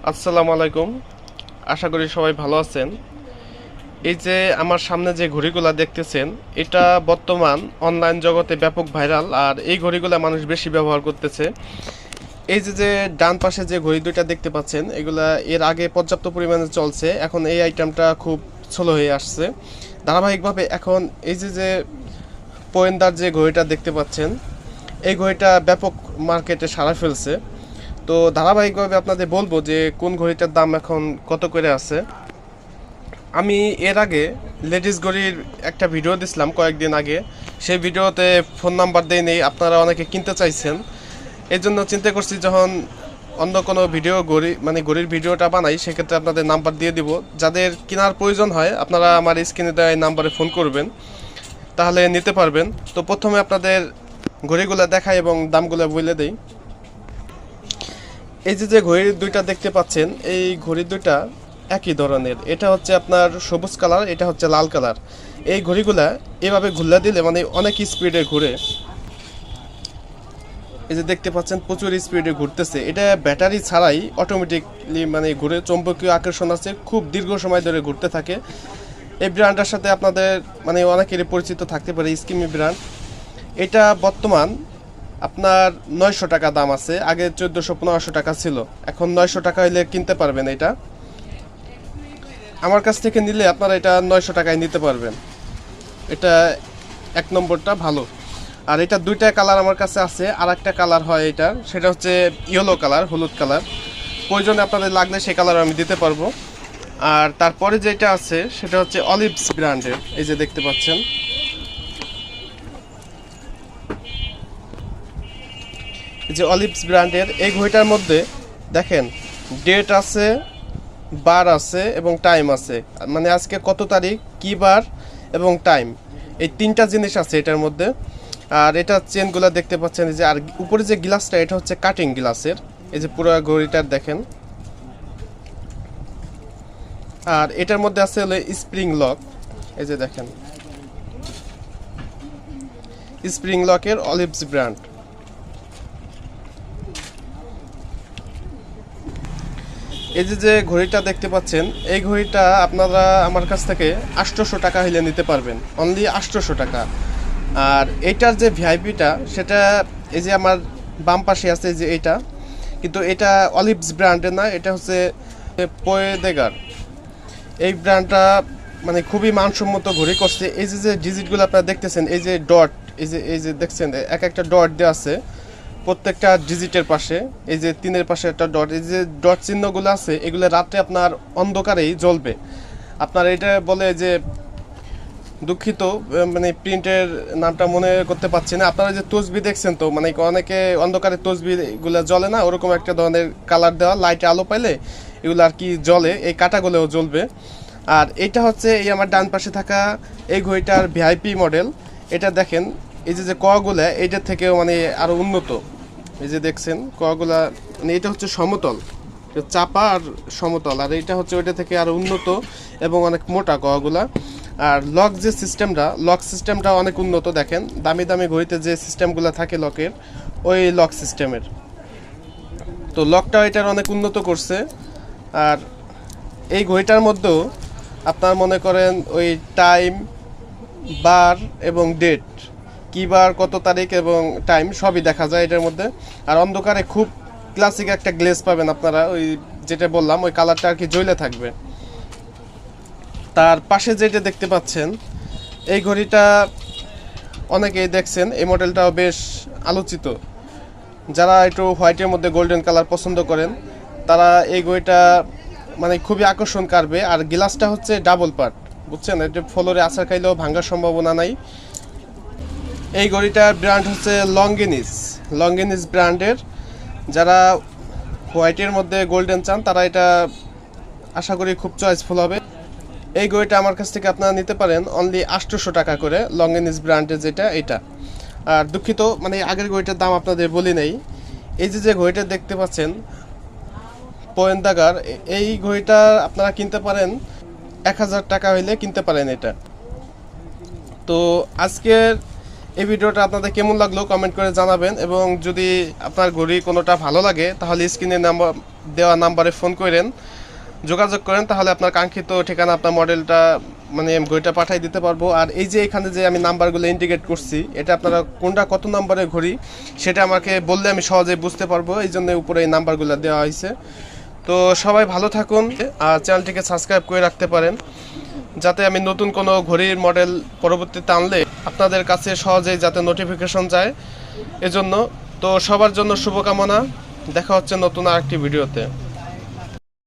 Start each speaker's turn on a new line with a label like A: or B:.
A: আসসালামু আলাইকুম। আশা করি সবাই ভালো আছেন। এই যে আমার সামনে যে ঘড়িগুলা দেখতেছেন, এটা বর্তমান অনলাইন জগতে ব্যাপক ভাইরাল, আর এই ঘড়িগুলা মানুষ বেশি ব্যবহার করতেছে। এই যে যে ডান পাশে যে ঘড়ি দুইটা দেখতে পাচ্ছেন, এগুলা এর আগে পর্যাপ্ত পরিমাণে চলছে, এখন এই আইটেমটা খুব স্লো হয়ে আসছে ধারাবাহিকভাবে। এখন এই যে যে পয়েন্দার যে ঘড়িটা দেখতে পাচ্ছেন, এই ঘড়িটা ব্যাপক মার্কেটে সাড়া ফেলছে। তো ধারাবাহিকভাবে আপনাদের বলবো যে কোন ঘড়িটার দাম এখন কত করে আছে। আমি এর আগে লেডিস ঘড়ির একটা ভিডিও দিছিলাম কয়েকদিন আগে, সেই ভিডিওতে ফোন নাম্বার দেই নেই, আপনারা অনেকে কিনতে চাইছেন। এই জন্য চিন্তা করছি যখন অন্য কোনো ভিডিও ঘড়ির ভিডিওটা বানাই, সেক্ষেত্রে আপনাদের নাম্বার দিয়ে দিব। যাদের কেনার প্রয়োজন হয় আপনারা আমার স্ক্রিনে দেওয়া এই নাম্বারে ফোন করবেন, তাহলে নিতে পারবেন। তো প্রথমে আপনাদের ঘড়িগুলো দেখাই এবং দামগুলো বলে দেই। এই যে যে ঘড়ির দুইটা দেখতে পাচ্ছেন, এই ঘড়ির দুইটা একই ধরনের। এটা হচ্ছে আপনার সবুজ কালার, এটা হচ্ছে লাল কালার। এই ঘড়িগুলা এভাবে ঘুরলা দিলে মানে অনেক স্পিডে ঘুরে। এই যে দেখতে পাচ্ছেন প্রচুর স্পিডে ঘুরতেছে। এটা ব্যাটারি ছাড়াই অটোমেটিকলি মানে ঘুরে, চৌম্বকীয় আকর্ষণ আছে, খুব দীর্ঘ সময় ধরে ঘুরতে থাকে। এই ব্র্যান্ডের সাথে আপনাদের মানে অনেকেরই পরিচিত থাকতে পারে, স্কিমি ব্র্যান্ড। এটা বর্তমান আপনার 900 টাকা দাম আছে, আগে 1400-1500 টাকা ছিল, এখন 900 টাকা হইলে কিনতে পারবেন। এটা আমার কাছ থেকে নিলে আপনারা এটা 900 টাকায় নিতে পারবেন। এটা এক নম্বরটা ভালো। আর এটা দুইটা কালার আমার কাছে আছে, আর একটা কালার হয় এটা, সেটা হচ্ছে ইয়েলো কালার, হলুদ কালার। প্রয়োজনে আপনাদের লাগলে সেই কালার আমি দিতে পারবো। আর তারপরে যেটা আছে সেটা হচ্ছে অলিভস ব্র্যান্ডের, এই যে দেখতে পাচ্ছেন। যে অলিভস ব্র্যান্ডের এই ঘড়িটার মধ্যে দেখেন ডেট আছে, বার আছে এবং টাইম আছে, মানে আজকে কত তারিখ, কি বার এবং টাইম, এই তিনটা জিনিস আছে এটার মধ্যে। আর এটা চেনগুলো দেখতে পাচ্ছেন, এই যে আর উপরে যে গ্লাসটা, এটা হচ্ছে কাটিং গ্লাসের। এই যে পুরো ঘড়িটার দেখেন। আর এটার মধ্যে আছে হলো স্প্রিং লক, এই যে দেখেন স্প্রিং লকের অলিভস ব্র্যান্ড। এই যে যে ঘড়িটা দেখতে পাচ্ছেন, এই ঘড়িটা আপনারা আমার কাছ থেকে 800 টাকা হইলে নিতে পারবেন, অনলি 800 টাকা। আর এইটার যে ভিআইপিটা, সেটা এই যে আমার বাম পাশে আছে, যে এইটা, কিন্তু এটা অলিভস ব্র্যান্ডের না, এটা হচ্ছে পোয়েদেগার। এই ব্র্যান্ডটা মানে খুবই মানসম্মত ঘড়ি করছে। এই যে যে ডিজিটগুলো আপনারা দেখতেছেন, এই যে ডট, এই যে দেখছেন এক একটা ডট দেওয়া আছে প্রত্যেকটা ডিজিটের পাশে, এই যে 3-এর পাশে একটা ডট, এই যে ডট চিহ্নগুলো আছে, এগুলো রাতে আপনার অন্ধকারেই জ্বলবে। আপনার এটা বলে যে, দুঃখিত মানে প্রিন্টের নামটা মনে করতে পারছি না। আপনারা যে তসবি দেখছেন, তো মানে অনেকে অন্ধকারে তসবিগুলো জ্বলে না, ওরকম একটা ধরনের কালার দেওয়া, লাইটে আলো পাইলে এগুলো আর কি জ্বলে, এই কাঁটাগুলোও জ্বলবে। আর এটা হচ্ছে এই আমার ডান পাশে থাকা এই ঘড়িটার ভিআইপি মডেল। এটা দেখেন এই যে যে কগুলা এইটার থেকেও মানে আরও উন্নত। এই যে দেখছেন কগুলা, মানে এটা হচ্ছে সমতল, চাপা আর সমতল, আর এটা হচ্ছে ওইটা থেকে আরও উন্নত এবং অনেক মোটা কগুলা। আর লক সিস্টেমটা অনেক উন্নত। দেখেন দামি দামি ঘড়িতে যে সিস্টেমগুলো থাকে লকের, ওই লক সিস্টেমের, তো লকটা এটার অনেক উন্নত করছে। আর এই ঘড়িটার মধ্যেও আপনার মনে করেন ওই টাইম, বার এবং ডেট, কী বার কত তারিখ এবং টাইম সবই দেখা যায় এটার মধ্যে। আর অন্ধকারে খুব ক্লাসিক একটা গ্লেজ পাবেন আপনারা, ওই যেটা বললাম ওই কালারটা আর কি জ্বলে থাকবে। তার পাশে যেটা দেখতে পাচ্ছেন, এই ঘড়িটা অনেকেই দেখছেন, এই মডেলটাও বেশ আলোচিত। যারা একটু হোয়াইটের মধ্যে গোল্ডেন কালার পছন্দ করেন, তারা এই ঘড়িটা মানে খুবই আকর্ষণ করবে। আর গ্লাসটা হচ্ছে ডাবল পার্ট, বুঝছেন, এটা ফ্লোরে আছাড় খাইলেও ভাঙার সম্ভাবনা নাই। এই ঘড়িটার ব্র্যান্ড হচ্ছে লংগেনিস ব্র্যান্ডের। যারা হোয়াইটের মধ্যে গোল্ডেন চান, তারা এটা আশা করি খুব চয়েসফুল হবে। এই ঘড়িটা আমার কাছ থেকে আপনারা নিতে পারেন অনলি 800 টাকা করে, লংগেনিস ব্র্যান্ডের যেটা এটা। আর দুঃখিত মানে আগের ঘড়িটার দাম আপনাদের বলি নাই। এই যে যে ঘড়িটা দেখতে পাচ্ছেন পয়েন্দাগার, এই ঘড়িটা আপনারা কিনতে পারেন 1000 টাকা হইলে কিনতে পারেন এটা। তো আজকের এই ভিডিওটা আপনাদের কেমন লাগলো কমেন্ট করে জানাবেন, এবং যদি আপনার ঘড়ি কোনোটা ভালো লাগে তাহলে স্ক্রিনে দেওয়া নাম্বারে ফোন করেন, যোগাযোগ করেন, তাহলে আপনার কাঙ্ক্ষিত ঠিকানা আপনার মডেলটা মানে ঘড়িটা পাঠিয়ে দিতে পারবো। আর এই যে এখানে যে আমি নাম্বারগুলো ইন্ডিকেট করছি, এটা আপনারা কোনটা কত নাম্বারের ঘড়ি সেটা আমাকে বললে আমি সহজেই বুঝতে পারবো, এই জন্য উপরে এই নাম্বারগুলো দেওয়া হয়েছে। তো সবাই ভালো থাকুন, আর চ্যানেলটিকে সাবস্ক্রাইব করে রাখতে পারেন, যাতে আমি নতুন কোনো ঘড়ির মডেল পরবর্তীতে আনলে আপনাদের কাছে সহজেই যাতে নোটিফিকেশন যায় এজন্য। তো সবার জন্য শুভকামনা, দেখা হচ্ছে নতুন আরেকটি ভিডিওতে।